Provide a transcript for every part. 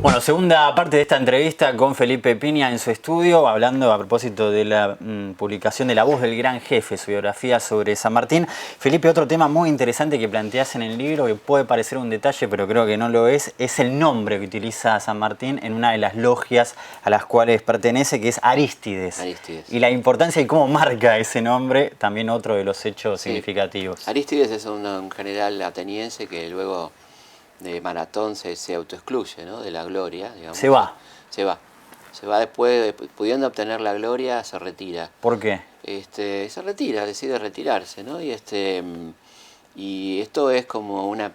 Bueno, segunda parte de esta entrevista con Felipe Piña en su estudio, hablando a propósito de la publicación de La Voz del Gran Jefe, su biografía sobre San Martín. Felipe, otro tema muy interesante que planteas en el libro, que puede parecer un detalle, pero creo que no lo es el nombre que utiliza San Martín en una de las logias a las cuales pertenece, que es Arístides. Arístides. Y la importancia y cómo marca ese nombre, también otro de los hechos significativos. Arístides es un general ateniense que luego de Maratón se autoexcluye, ¿no?, de la gloria, digamos. Se va. Se va después, pudiendo obtener la gloria, se retira. ¿Por qué? Se retira, decide retirarse, ¿no? Y esto es como una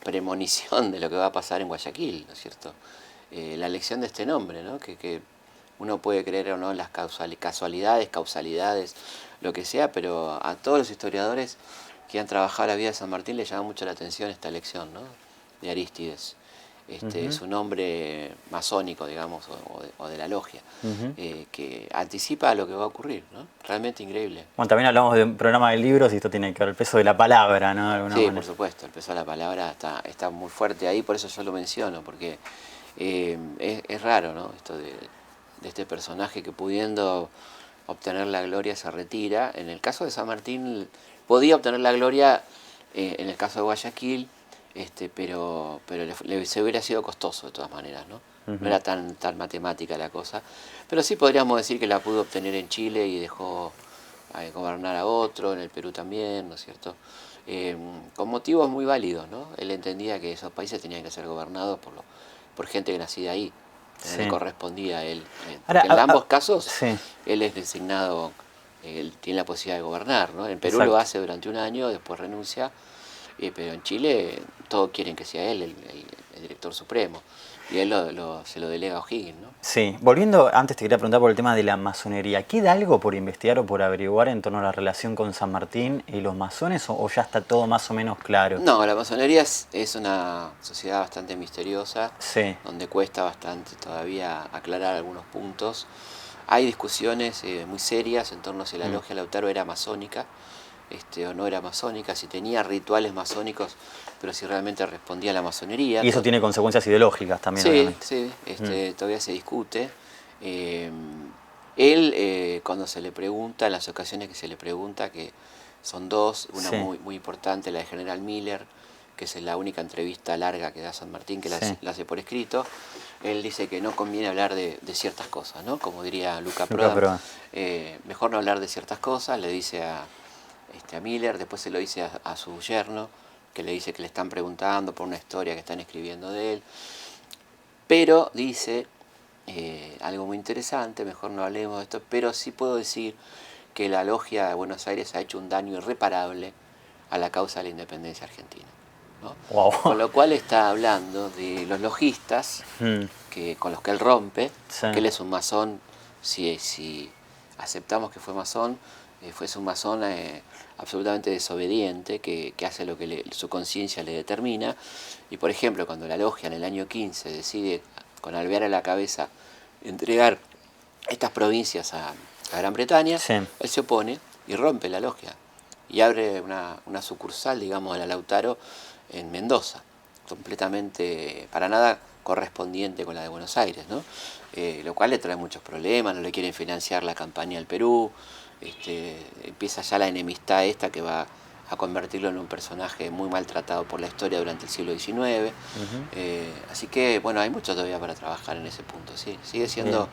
premonición de lo que va a pasar en Guayaquil, ¿no es cierto? La elección de este nombre, ¿no? Que uno puede creer o no en las casualidades, causalidades, lo que sea, pero a todos los historiadores que han trabajado la vida de San Martín le llama mucho la atención esta elección, ¿no?, de Arístides. Es un nombre masónico, digamos, o de la logia, que anticipa lo que va a ocurrir, ¿no? Realmente increíble. Bueno, también hablamos de un programa de libros y esto tiene que ver el peso de la palabra, ¿no? De alguna Sí, manera. por supuesto, el peso de la palabra está muy fuerte ahí, por eso yo lo menciono, porque es raro, ¿no?, esto de este personaje que, pudiendo obtener la gloria, se retira. En el caso de San Martín podía obtener la gloria, en el caso de Guayaquil, pero se hubiera sido costoso de todas maneras, ¿no? No era tan matemática la cosa, pero sí podríamos decir que la pudo obtener en Chile y dejó gobernar a otro, en el Perú también, ¿no es cierto? Con motivos muy válidos, ¿no? Él entendía que esos países tenían que ser gobernados por gente que nacía ahí, que le correspondía a él. Ahora, en ambos casos, sí, él es designado, él tiene la posibilidad de gobernar, ¿no? En Perú exacto, lo hace durante un año, después renuncia, pero en Chile todos quieren que sea él el director supremo, y él se lo delega a O'Higgins, ¿no? Sí, volviendo, antes te quería preguntar por el tema de la masonería. ¿Queda algo por investigar o por averiguar en torno a la relación con San Martín y los masones o ya está todo más o menos claro? No, la masonería es una sociedad bastante misteriosa, Sí, donde cuesta bastante todavía aclarar algunos puntos. Hay discusiones muy serias en torno a si la logia Lautaro era masónica, o no era masónica, si tenía rituales masónicos, pero si realmente respondía a la masonería. y eso tiene consecuencias ideológicas también, Sí, obviamente. sí, todavía se discute. Él, cuando se le pregunta, en las ocasiones que se le pregunta, que son dos, una Sí, muy importante, la de General Miller, que es la única entrevista larga que da San Martín, que sí. la hace por escrito, él dice que no conviene hablar de ciertas cosas, ¿no? Como diría Luca Luca Prodan, Prodan. mejor no hablar de ciertas cosas, le dice a Miller, después se lo dice a su yerno, que le dice que le están preguntando por una historia que están escribiendo de él, pero dice algo muy interesante, mejor no hablemos de esto, pero sí puedo decir que la logia de Buenos Aires ha hecho un daño irreparable a la causa de la independencia argentina, ¿no? Wow. Con lo cual está hablando de los logistas con los que él rompe, Sí. que él es un masón, si aceptamos que fue masón, fuese un masón absolutamente desobediente, que hace lo que su conciencia le determina. Y por ejemplo, cuando la logia en el año 15 decide, con Alvear a la cabeza, entregar estas provincias a Gran Bretaña, Sí. él se opone y rompe la logia y abre una sucursal, digamos, de la Lautaro en Mendoza, completamente, para nada correspondiente con la de Buenos Aires, ¿no? Lo cual le trae muchos problemas, no le quieren financiar la campaña al Perú, empieza ya la enemistad esta que va a convertirlo en un personaje muy maltratado por la historia durante el siglo XIX. Así que, bueno, hay mucho todavía para trabajar en ese punto, sí. Sigue siendo...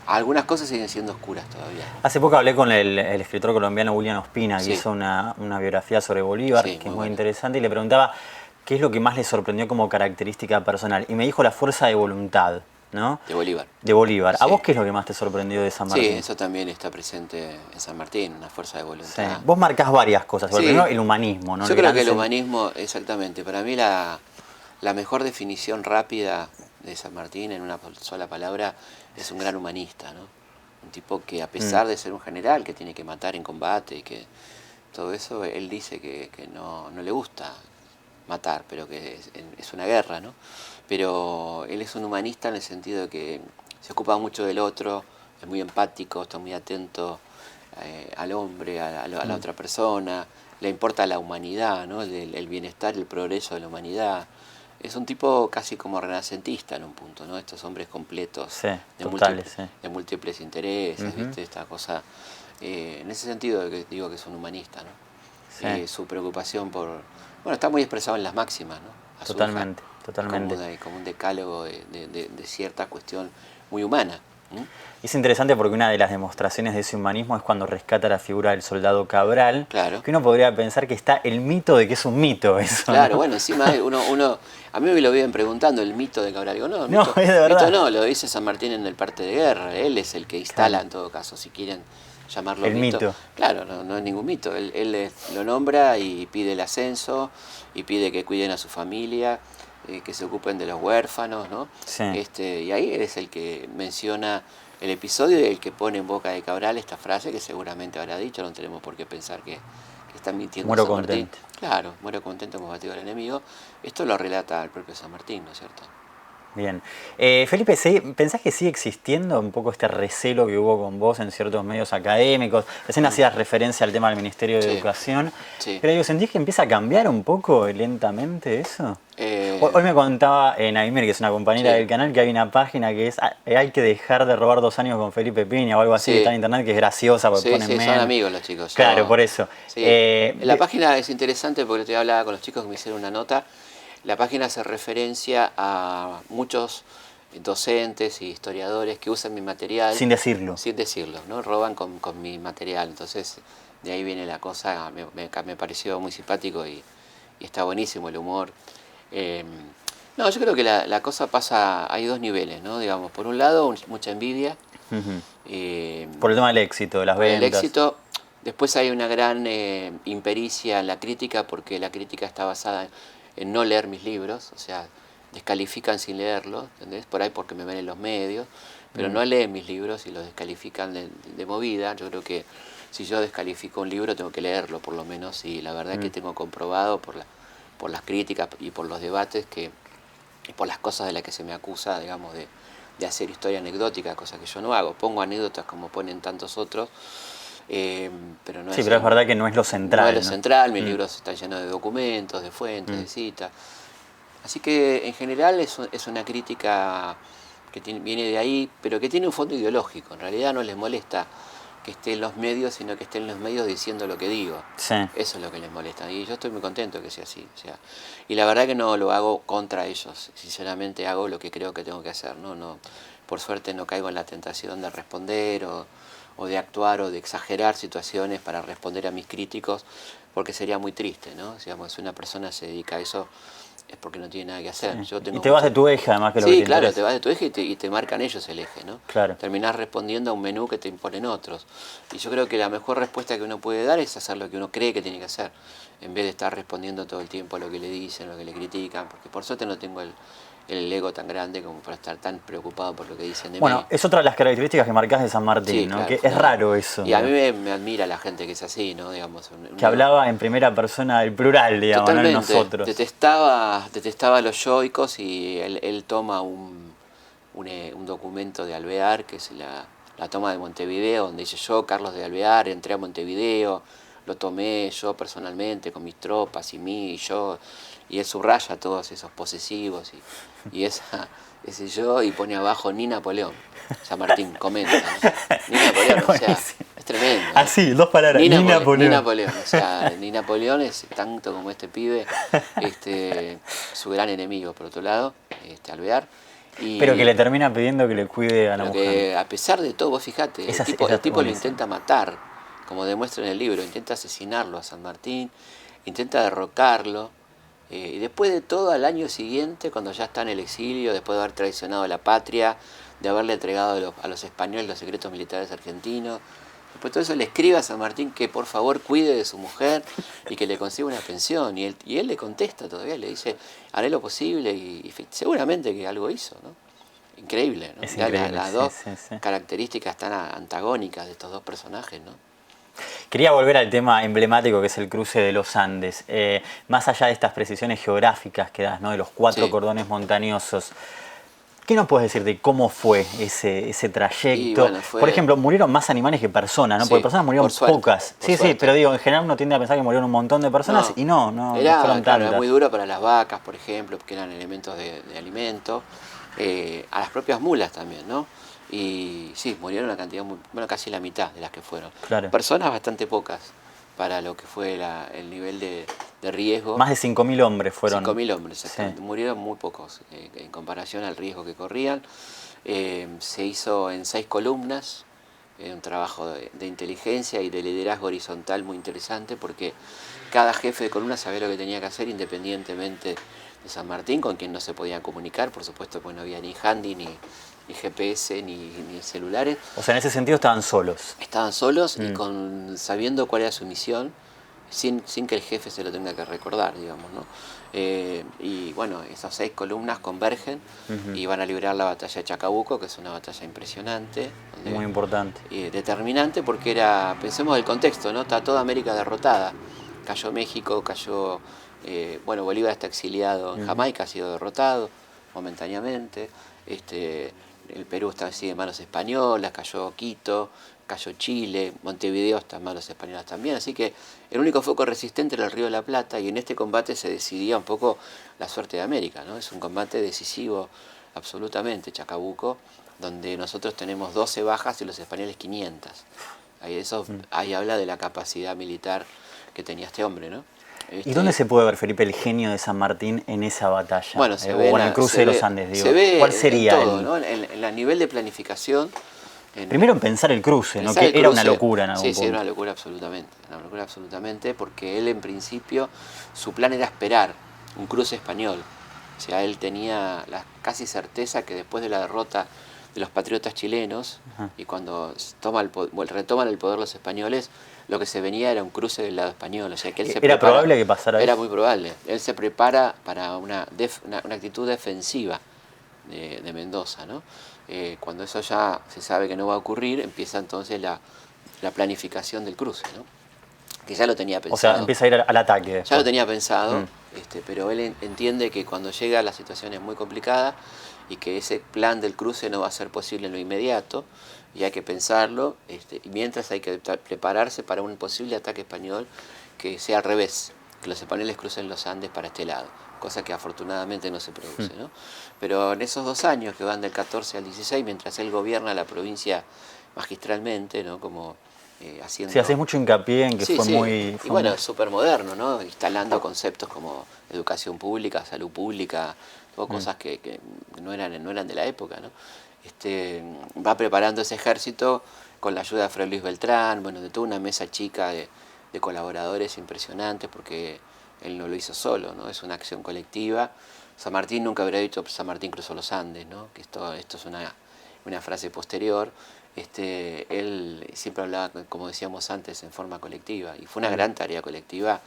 Algunas cosas siguen siendo oscuras todavía, ¿no? Hace poco hablé con el escritor colombiano William Ospina, que Sí. hizo una biografía sobre Bolívar, Sí, que muy es muy buena. interesante, y le preguntaba qué es lo que más le sorprendió como característica personal. Y me dijo la fuerza de voluntad, ¿no? De Bolívar. De Bolívar. ¿A Sí. vos qué es lo que más te sorprendió de San Sí, Martín? eso también está presente en San Martín, una fuerza de Sí. voluntad. Vos marcás varias cosas. Sí. Primero, el humanismo, ¿no? Yo creo que el humanismo, exactamente. Para mí la mejor definición rápida de San Martín en una sola palabra es un gran humanista, ¿no? Un tipo que, a pesar de ser un general que tiene que matar en combate y que todo eso, él dice que no le gusta matar, pero que es una guerra, ¿no? Pero él es un humanista en el sentido de que se ocupa mucho del otro, es muy empático, está muy atento al hombre, a la otra persona, le importa la humanidad, ¿no? El bienestar, el progreso de la humanidad. es un tipo casi como renacentista en un punto, ¿no? Estos hombres completos, Sí, totales, sí. de múltiples intereses, ¿viste? Esta cosa, en ese sentido digo que es un humanista, ¿no? Sí. Su preocupación por... Bueno, está muy expresado en las máximas, ¿no? A su Totalmente, hija, totalmente. como un decálogo de cierta cuestión muy humana. Es interesante porque una de las demostraciones de ese humanismo es cuando rescata la figura del soldado Cabral, Claro. que uno podría pensar que está el mito de que es un mito eso, Claro, ¿no? bueno, encima a mí me lo viven preguntando el mito de Cabral. Digo, no, No, es de verdad. mito no, lo dice San Martín en el parte de guerra. Él es el que instala, en todo caso, si quieren llamarlo El mito. mito. Claro, no es ningún mito. Él lo nombra y pide el ascenso y pide que cuiden a su familia, que se ocupen de los huérfanos, ¿no? Sí. Y ahí él es el que menciona el episodio y el que pone en boca de Cabral esta frase que seguramente habrá dicho, no tenemos por qué pensar que está mintiendo Muero San Martín. contento. Claro, muero contento, hemos batido al enemigo. Esto lo relata el propio San Martín, ¿no es cierto? Bien. Felipe, ¿pensás que sigue existiendo un poco este recelo que hubo con vos en ciertos medios académicos? Recién hacías referencia al tema del Ministerio de Sí, Educación. sí. Pero digo, ¿sentís que empieza a cambiar un poco lentamente eso? Hoy me contaba Naimir, que es una compañera Sí. del canal, que hay una página que es hay que dejar de robar 2 años con Felipe Piña o algo así, que Sí. está en internet, que es graciosa porque Sí, ponen son memes. amigos los chicos. Claro, por eso. Sí. La página es interesante porque te hablaba con los chicos que me hicieron una nota. La página hace referencia a muchos docentes y historiadores que usan mi material. Sin decirlo. Sin decirlo, ¿no? Roban con mi material. Entonces, de ahí viene la cosa. Me pareció muy simpático y está buenísimo el humor. No, yo creo que la cosa pasa, hay dos niveles, ¿no? Digamos, por un lado, mucha envidia. Por el tema del éxito, de las Por el ventas. éxito. Después hay una gran impericia en la crítica, porque la crítica está basada en no leer mis libros, o sea, descalifican sin leerlo, ¿entendés? Por ahí porque me ven en los medios, pero no leen mis libros y los descalifican de movida. Yo creo que si yo descalifico un libro tengo que leerlo por lo menos, y la verdad que tengo comprobado por las críticas y por los debates y por las cosas de las que se me acusa, digamos, de hacer historia anecdótica, cosa que yo no hago. Pongo anécdotas como ponen tantos otros, pero no Sí, es pero es verdad que no es lo central. No es lo central, mis libros están llenos de documentos, de fuentes, de citas. Así que en general es una crítica que viene de ahí, pero que tiene un fondo ideológico. En realidad no les molesta que esté en los medios, sino que esté en los medios diciendo lo que digo. Sí. Eso es lo que les molesta. Y yo estoy muy contento que sea así. O sea, y la verdad que no lo hago contra ellos. Sinceramente hago lo que creo que tengo que hacer. No, por suerte no caigo en la tentación de responder o de actuar o de exagerar situaciones para responder a mis críticos, porque sería muy triste, ¿no? Digamos, si una persona se dedica a eso es porque no tiene nada que hacer. Sí. Yo tengo y te vas de tu eje, además, que lo que Sí, te claro, interesa. te vas de tu eje y te marcan ellos el eje, ¿no? Claro. Terminás respondiendo a un menú que te imponen otros. Y yo creo que la mejor respuesta que uno puede dar es hacer lo que uno cree que tiene que hacer, en vez de estar respondiendo todo el tiempo a lo que le dicen, lo que le critican, porque por suerte no tengo el ego tan grande como para estar tan preocupado por lo que dicen de mí. Bueno, es otra de las características que marcás de San Martín, Sí, ¿no? claro, Que es raro eso. Y a mí me admira la gente que es así, ¿no? Digamos, Que hablaba en primera persona del plural, digamos, no en totalmente. nosotros. Detestaba a los yoicos, y él toma un documento de Alvear, que es la toma de Montevideo, donde dice: yo, Carlos de Alvear, entré a Montevideo, lo tomé yo personalmente con mis tropas y mí y yo, y él subraya todos esos posesivos y ese yo, y pone abajo ni Napoleón. San Martín comenta, ¿no? Ni Napoleón, o sea, es tremendo, ¿no? Así, 2 palabras, ni Napoleón. Ni Napoleón, o sea, ni Napoleón es tanto como este pibe, su gran enemigo, por otro lado, Alvear. Pero que le termina pidiendo que le cuide a la mujer. Que a pesar de todo, vos fijate, el tipo lo intenta matar, como demuestra en el libro, intenta asesinarlo a San Martín, intenta derrocarlo, y después de todo, al año siguiente, cuando ya está en el exilio, después de haber traicionado a la patria, de haberle entregado a los españoles los secretos militares argentinos, después de todo eso le escribe a San Martín que por favor cuide de su mujer y que le consiga una pensión, y él le contesta todavía, le dice: haré lo posible, y seguramente que algo hizo, ¿no? Increíble, ¿no? Es increíble, Las sí, dos sí. características tan antagónicas de estos dos personajes, ¿no? Quería volver al tema emblemático que es el cruce de los Andes. Más allá de estas precisiones geográficas que das, ¿no? De los 4 cordones montañosos, ¿Qué nos puedes decir de cómo fue ese trayecto? Bueno, Por ejemplo, murieron más animales que personas, ¿no? Sí, Porque personas murieron por suerte, pocas. por Sí, suerte. pero digo, en general uno tiende a pensar que murieron un montón de personas y no fueron Claro, era tantas. muy duro para las vacas, por ejemplo, porque eran elementos de alimento, a las propias mulas también, ¿no? Y sí, murieron una cantidad, bueno, casi la mitad de las que fueron. Claro. Personas bastante pocas para lo que fue el nivel de riesgo. Más de 5.000 hombres fueron. 5.000 hombres, exactamente. Sí. Murieron muy pocos en comparación al riesgo que corrían. Se hizo en 6 columnas, un trabajo de inteligencia y de liderazgo horizontal muy interesante, porque cada jefe de columna sabía lo que tenía que hacer independientemente de San Martín, con quien no se podían comunicar, por supuesto, porque no había ni handy, ni GPS, ni celulares. O sea, en ese sentido estaban solos. Estaban solos y sabiendo cuál era su misión, sin que el jefe se lo tenga que recordar, digamos, ¿no? Y bueno, esas 6 columnas convergen y van a librar la batalla de Chacabuco, que es una batalla impresionante. Muy importante. Determinante porque pensemos el contexto, ¿no? Está toda América derrotada. Cayó México, bueno, Bolívar está exiliado en Jamaica, ha sido derrotado momentáneamente. El Perú sigue en manos españolas, cayó Quito, cayó Chile, Montevideo está en manos españolas también, así que el único foco resistente era el Río de la Plata, y en este combate se decidía un poco la suerte de América, ¿no? Es un combate decisivo absolutamente, Chacabuco, donde nosotros tenemos 12 bajas y los españoles 500. Ahí habla de la capacidad militar que tenía este hombre, ¿no? ¿Y dónde se puede ver, Felipe, el genio de San Martín en esa batalla? Bueno, o en el cruce de los Andes, digo. Se ve ¿Cuál sería en todo, ¿no? En el nivel de planificación. Primero en pensar el cruce, ¿no? Que era una locura en algún punto. Sí, era una locura absolutamente, porque él en principio, su plan era esperar un cruce español. O sea, él tenía la casi certeza que después de la derrota de los patriotas chilenos, y cuando retoman el poder los españoles, lo que se venía era un cruce del lado español. O sea, que él ¿Era probable que pasara eso? Era muy probable. Él se prepara para una actitud defensiva de Mendoza, ¿no? Cuando eso ya se sabe que no va a ocurrir, empieza entonces la planificación del cruce, ¿no? Que ya lo tenía pensado. O sea, empieza a ir al ataque después. Ya lo tenía pensado, pero él entiende que cuando llega la situación es muy complicada y que ese plan del cruce no va a ser posible en lo inmediato, y hay que pensarlo, y mientras hay que prepararse para un posible ataque español que sea al revés, que los españoles crucen los Andes para este lado, cosa que afortunadamente no se produce, ¿no? Pero en esos 2 años que van del 14 al 16, mientras él gobierna la provincia magistralmente, ¿no? Como haciendo... Sí, haces mucho hincapié en que fue muy... Y bueno, súper moderno, ¿no? Instalando conceptos como educación pública, salud pública, todo cosas que no eran de la época, ¿no? Va preparando ese ejército con la ayuda de Fray Luis Beltrán, bueno, de toda una mesa chica de colaboradores impresionantes, porque él no lo hizo solo, ¿no? Es una acción colectiva. San Martín nunca habría dicho San Martín cruzó los Andes, ¿no? Que esto es una frase posterior. Él siempre hablaba, como decíamos antes, en forma colectiva, y fue una gran tarea colectiva,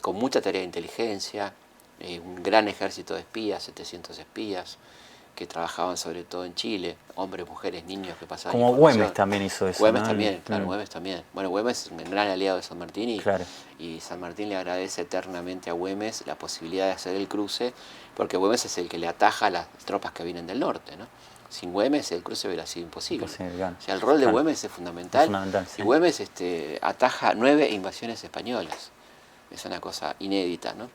con mucha tarea de inteligencia, un gran ejército de espías, 700 espías, que trabajaban sobre todo en Chile, hombres, mujeres, niños que pasaban Como Güemes también hizo eso, Güemes ¿no? también, claro, Güemes también. Bueno, Güemes es un gran aliado de San Martín, claro. y San Martín le agradece eternamente a Güemes la posibilidad de hacer el cruce, porque Güemes es el que le ataja a las tropas que vienen del norte, ¿no? Sin Güemes el cruce hubiera sido imposible. Claro. O sea, el rol de Güemes es fundamental, sí. Y Güemes ataja 9 invasiones españolas. Es una cosa inédita, ¿no?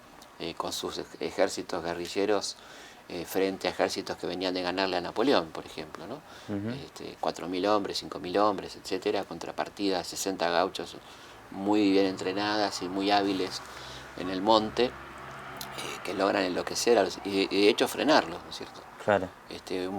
Con sus ejércitos guerrilleros frente a ejércitos que venían de ganarle a Napoleón, por ejemplo, ¿no? 4.000 hombres, 5.000 hombres, etcétera, contrapartidas, 60 gauchos muy bien entrenadas y muy hábiles en el monte, que logran enloquecer y de hecho frenarlos, ¿no es cierto? Claro.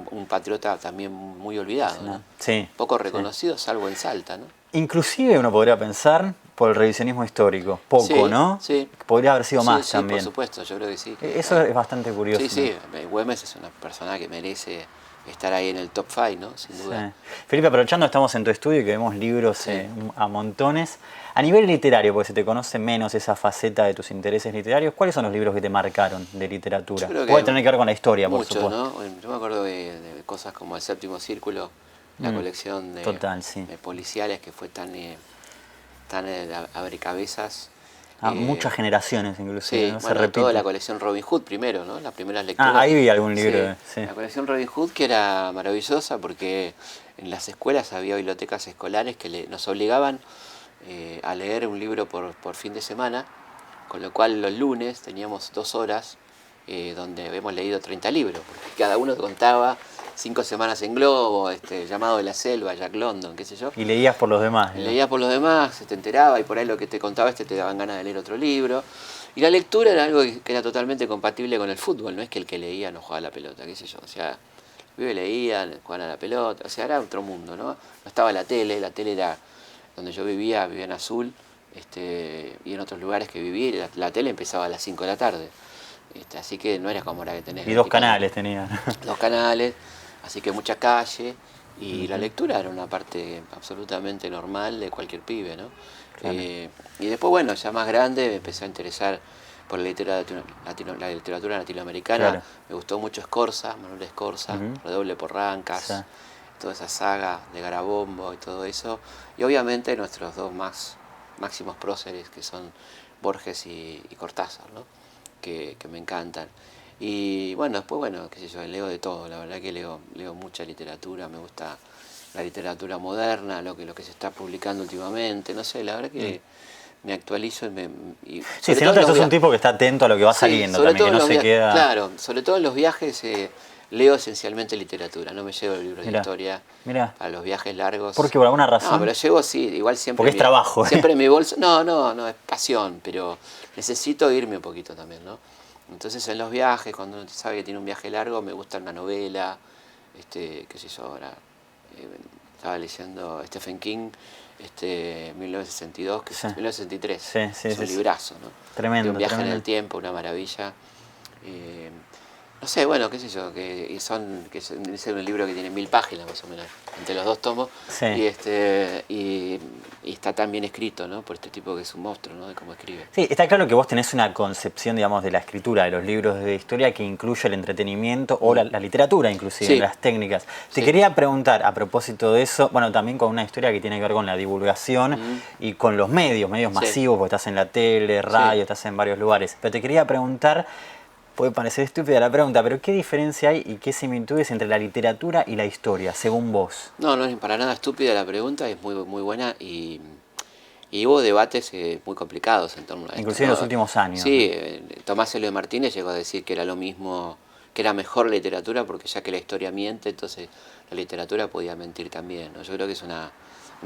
Un patriota también muy olvidado, ¿no? Sí. Poco reconocido, salvo en Salta, ¿no? Inclusive uno podría pensar por el revisionismo histórico, poco, sí, ¿no? Sí. Podría haber sido más también. Sí, por supuesto, yo creo que sí. Eso es bastante curioso. Sí, Güemes es una persona que merece estar ahí en el top 5, ¿no? Sin duda. Sí. Felipe, aprovechando estamos en tu estudio y que vemos libros a montones. A nivel literario, porque se te conoce menos esa faceta de tus intereses literarios, ¿cuáles son los libros que te marcaron de literatura? Puede tener que ver con la historia, por supuesto. ¿No? Yo me acuerdo de cosas como El Séptimo Círculo, la colección de policiales que fue tan abrecabezas, Muchas generaciones inclusive, Sí, ¿no? Se bueno, repite. toda la colección Robin Hood primero, ¿no? Las primeras lecturas. Ahí vi algún libro. Sí, Sí. la colección Robin Hood, que era maravillosa porque en las escuelas había bibliotecas escolares que nos obligaban a leer un libro por fin de semana, con lo cual los lunes teníamos 2 horas donde habíamos leído 30 libros, porque cada uno contaba 5 semanas en globo, Llamado de la selva, Jack London, qué sé yo. Y leías por los demás. Y leías por los demás, se te enteraba y por ahí lo que te contaba te daban ganas de leer otro libro. Y la lectura era algo que era totalmente compatible con el fútbol, no es que el que leía no jugaba a la pelota, qué sé yo. O sea, los pibes leían, jugaban a la pelota, o sea, era otro mundo, ¿no? No estaba la tele era donde yo vivía en Azul, y en otros lugares que viví, la tele empezaba a las 5 de la tarde. Así que no era como ahora que tenés. Y 2 canales tenían. 2 canales, así que mucha calle. Y la lectura era una parte absolutamente normal de cualquier pibe, ¿no? Claro. Y después, bueno, ya más grande me empecé a interesar por la literatura latinoamericana. Claro. Me gustó mucho Scorza, Manuel Scorza, Redoble por Rancas, Sí. toda esa saga de Garabombo y todo eso. Y obviamente nuestros dos máximos próceres, que son Borges y Cortázar, ¿no? Que me encantan. Y bueno, después, bueno, qué sé yo, leo de todo, la verdad que leo mucha literatura, me gusta la literatura moderna, lo que se está publicando últimamente, no sé, la verdad que me actualizo Sí, se nota que sos un tipo que está atento a lo que va saliendo también, que no se queda... Claro, sobre todo en los viajes leo esencialmente literatura, no me llevo libros de historia a los viajes largos. ¿Por qué? ¿Por alguna razón? No, pero llevo, sí, igual siempre... Porque es trabajo. Siempre en mi bolso, no, es pasión, pero necesito irme un poquito también, ¿no? Entonces en los viajes, cuando uno sabe que tiene un viaje largo, me gusta una novela, qué sé yo ahora, estaba leyendo Stephen King, 1962, que es 1963, es un librazo, ¿no? Tremendo. De un viaje en el tiempo, una maravilla. No sé, bueno, qué sé yo, que es un libro que tiene 1000 páginas más o menos, entre los 2 tomos, sí. y está tan bien escrito, ¿no? Por este tipo que es un monstruo, ¿no? De cómo escribe. Sí, está claro que vos tenés una concepción, digamos, de la escritura, de los libros de historia que incluye el entretenimiento o la literatura inclusive, las técnicas. Te quería preguntar a propósito de eso, bueno, también con una historia que tiene que ver con la divulgación y con los medios masivos, porque estás en la tele, radio, estás en varios lugares. Pero te quería preguntar, puede parecer estúpida la pregunta, pero ¿qué diferencia hay y qué similitudes entre la literatura y la historia, según vos? No es para nada estúpida la pregunta, es muy, muy buena y hubo debates muy complicados en torno a esto. Inclusive en los últimos años. Sí, Tomás Eloy Martínez llegó a decir que era lo mismo, que era mejor la literatura porque ya que la historia miente, entonces la literatura podía mentir también, ¿no? Yo creo que es una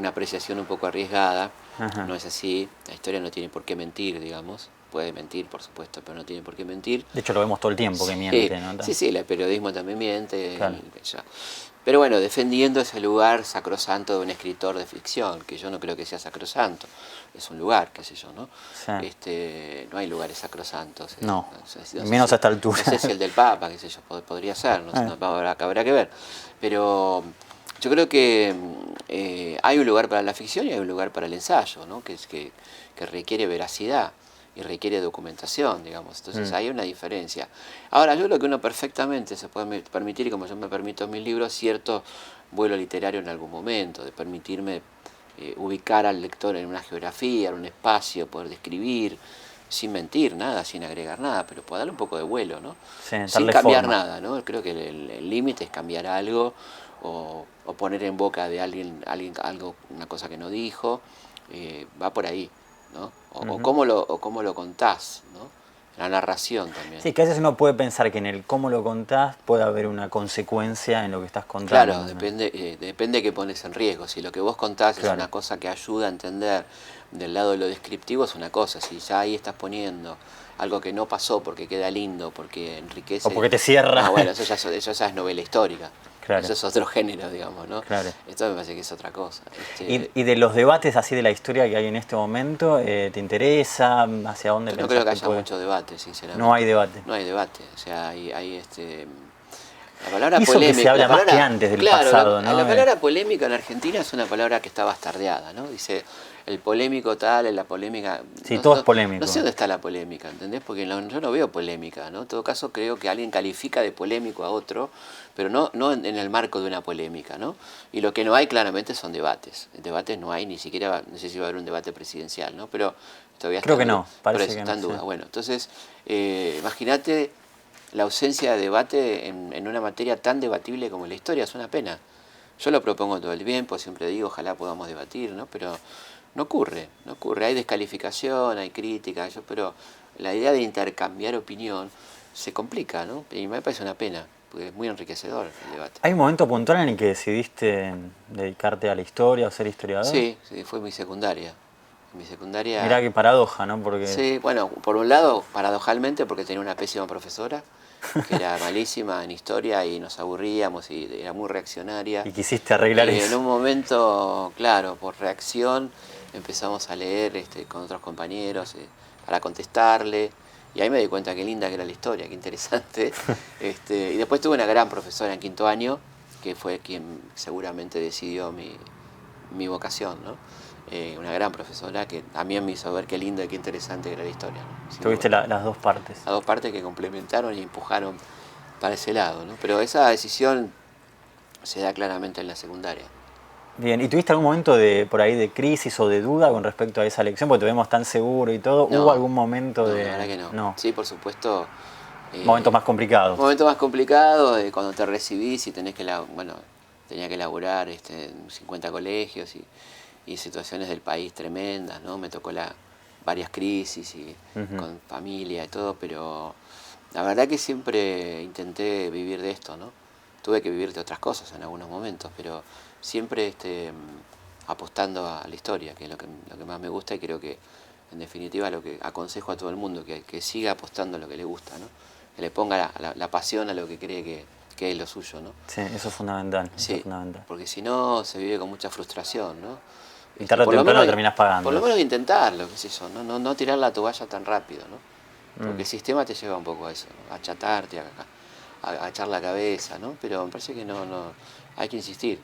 apreciación un poco arriesgada, no es así, la historia no tiene por qué mentir, digamos. Puede mentir, por supuesto, pero no tiene por qué mentir. De hecho, lo vemos todo el tiempo que miente, ¿no? Sí, el periodismo también miente. Claro. Pero bueno, defendiendo ese lugar sacrosanto de un escritor de ficción, que yo no creo que sea sacrosanto, es un lugar, qué sé yo, ¿no? Sí. No hay lugares sacrosantos. No menos a esta altura. No sé si el del Papa, qué sé yo, podría ser, habrá que ver. Pero yo creo que hay un lugar para la ficción y hay un lugar para el ensayo, ¿no? Que requiere veracidad y requiere documentación, digamos. Entonces hay una diferencia. Ahora, yo creo que uno perfectamente se puede permitir, y como yo me permito en mis libros, cierto vuelo literario en algún momento, de permitirme ubicar al lector en una geografía, en un espacio, poder describir, sin mentir nada, sin agregar nada, pero poder darle un poco de vuelo, ¿no? Sí, sin cambiar nada, ¿no? Creo que el límite es cambiar algo o poner en boca de alguien algo, una cosa que no dijo, va por ahí, ¿no? O cómo lo contás, ¿no? La narración también. Sí, que a veces uno puede pensar que en el cómo lo contás puede haber una consecuencia en lo que estás contando. Claro, ¿no? depende qué pones en riesgo. Si lo que vos contás es una cosa que ayuda a entender del lado de lo descriptivo, es una cosa. Si ya ahí estás poniendo algo que no pasó porque queda lindo, porque enriquece... O porque te cierra. No, bueno, eso ya es novela histórica. Claro. Eso es otro género, digamos, ¿no? Claro. Esto me parece que es otra cosa. ¿Y de los debates así de la historia que hay en este momento, te interesa? ¿Hacia dónde pensás? No creo que haya mucho debate, sinceramente. No hay debate. No hay debate. O sea, hay la palabra Hizo polémica. Que se habla más que antes del pasado, ¿no? La palabra polémica en Argentina es una palabra que está bastardeada, ¿no? Dice el polémico tal, la polémica... Sí, todo es polémico. No sé dónde está la polémica, ¿entendés? Porque yo no veo polémica, ¿no? En todo caso creo que alguien califica de polémico a otro, pero no en el marco de una polémica, ¿no? Y lo que no hay claramente son debates. Debates no hay, ni siquiera, no sé si va a haber un debate presidencial, ¿no? Pero Todavía Creo está que no, parece por eso, que está no. en duda. Sí. Bueno, entonces, imagínate la ausencia de debate en una materia tan debatible como la historia, es una pena. Yo lo propongo todo el tiempo, siempre digo, ojalá podamos debatir, ¿no? Pero no ocurre, no ocurre. Hay descalificación, hay crítica, pero la idea de intercambiar opinión se complica, ¿no? Y me parece una pena, porque es muy enriquecedor el debate. ¿Hay un momento puntual en el que decidiste dedicarte a la historia o ser historiador? Sí, sí, fue mi secundaria. Mi Mirá secundaria, qué paradoja, ¿no? Porque sí, bueno, por un lado, paradojalmente, porque tenía una pésima profesora, que era malísima en historia y nos aburríamos y era muy reaccionaria. y quisiste arreglar Y en eso. un momento, claro, por reacción, empezamos a leer con otros compañeros para contestarle. Y ahí me di cuenta qué linda que era la historia, qué interesante. Y después tuve una gran profesora en quinto año, que fue quien seguramente decidió mi vocación, ¿no? Una gran profesora que también me hizo ver qué linda y qué interesante era la historia, ¿no? Sin Tuviste duda. las dos partes. Las dos partes que complementaron y empujaron para ese lado, ¿no? Pero esa decisión se da claramente en la secundaria. Bien, ¿y tuviste algún momento por ahí de crisis o de duda con respecto a esa elección? Porque te vemos tan seguro y todo. ¿Hubo No, algún momento no, de...? la verdad que no. No, Sí, por supuesto. momentos más complicados. Momento más complicado, cuando te recibís y tenés que, bueno, tenía que laburar en 50 colegios y situaciones del país tremendas, ¿no? Me tocó varias crisis y con familia y todo, pero la verdad que siempre intenté vivir de esto, ¿no? Tuve que vivir de otras cosas en algunos momentos, pero siempre apostando a la historia, que es lo que más me gusta y creo que en definitiva lo que aconsejo a todo el mundo, que siga apostando a lo que le gusta, ¿no? Que le ponga la pasión a lo que cree que es lo suyo, ¿no? Sí, eso es fundamental. Eso Sí, es fundamental. porque si no se vive con mucha frustración, ¿no? Y tarde o Por lo temprano menos, lo terminás pagando. por lo menos intentarlo, qué sé yo, no tirar la toalla tan rápido, ¿no? Porque el Mm. sistema te lleva un poco a eso, ¿no? A chatarte, a echar la cabeza, ¿no? Pero me parece que no, hay que insistir,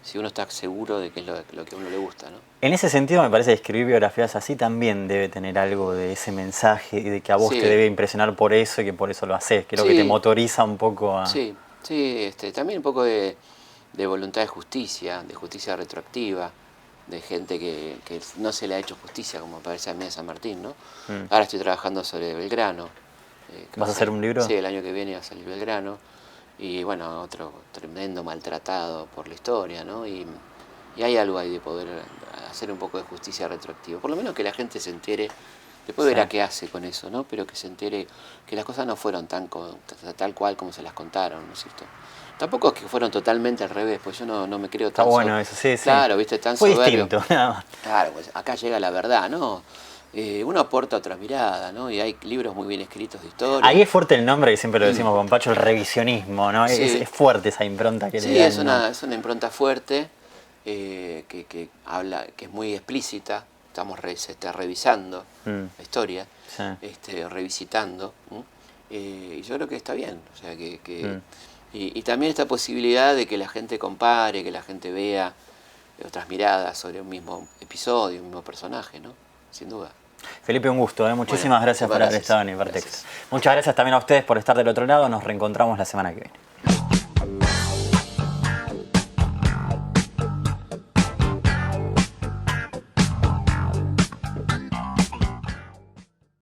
si uno está seguro de que es lo que a uno le gusta, ¿no? En ese sentido me parece que escribir biografías así también debe tener algo de ese mensaje y de que a vos Sí. te debe impresionar por eso y que por eso lo haces. Creo que Sí. te motoriza un poco a... Sí, sí, también un poco de voluntad de justicia retroactiva, de gente que no se le ha hecho justicia, como parece a mí de San Martín, ¿no? Mm. Ahora estoy trabajando sobre Belgrano. ¿Vas a hacer un libro? Sí, el año que viene va a salir Belgrano. Y bueno, otro tremendo maltratado por la historia, ¿no? Y hay algo ahí de poder hacer un poco de justicia retroactiva. Por lo menos que la gente se entere. Después Sí. verá qué hace con eso, ¿no? Pero que se entere que las cosas no fueron tal cual como se las contaron, ¿no es cierto? Tampoco es que fueron totalmente al revés, pues yo no me creo Está tan... bueno eso, sí, sí. Claro, viste, tan Fue soberbio. distinto, nada más. Claro, pues acá llega la verdad, ¿no? Uno aporta otra mirada, ¿no? Y hay libros muy bien escritos de historia. Ahí es fuerte el nombre, que siempre lo decimos con Pacho, el revisionismo, ¿no? Sí. Es fuerte esa impronta que le Sí, dan, es ¿no? una impronta fuerte, que habla, que es muy explícita. Estamos revisando la historia, Sí. revisitando, y yo creo que está bien, o sea Mm. y también esta posibilidad de que la gente compare, que la gente vea otras miradas sobre un mismo episodio, un mismo personaje, ¿no? Sin duda. Felipe, un gusto, ¿eh? Muchísimas Bueno, gracias por haber gracias. estado en Hipertexto. Gracias. Muchas gracias también a ustedes por estar del otro lado. Nos reencontramos la semana que viene.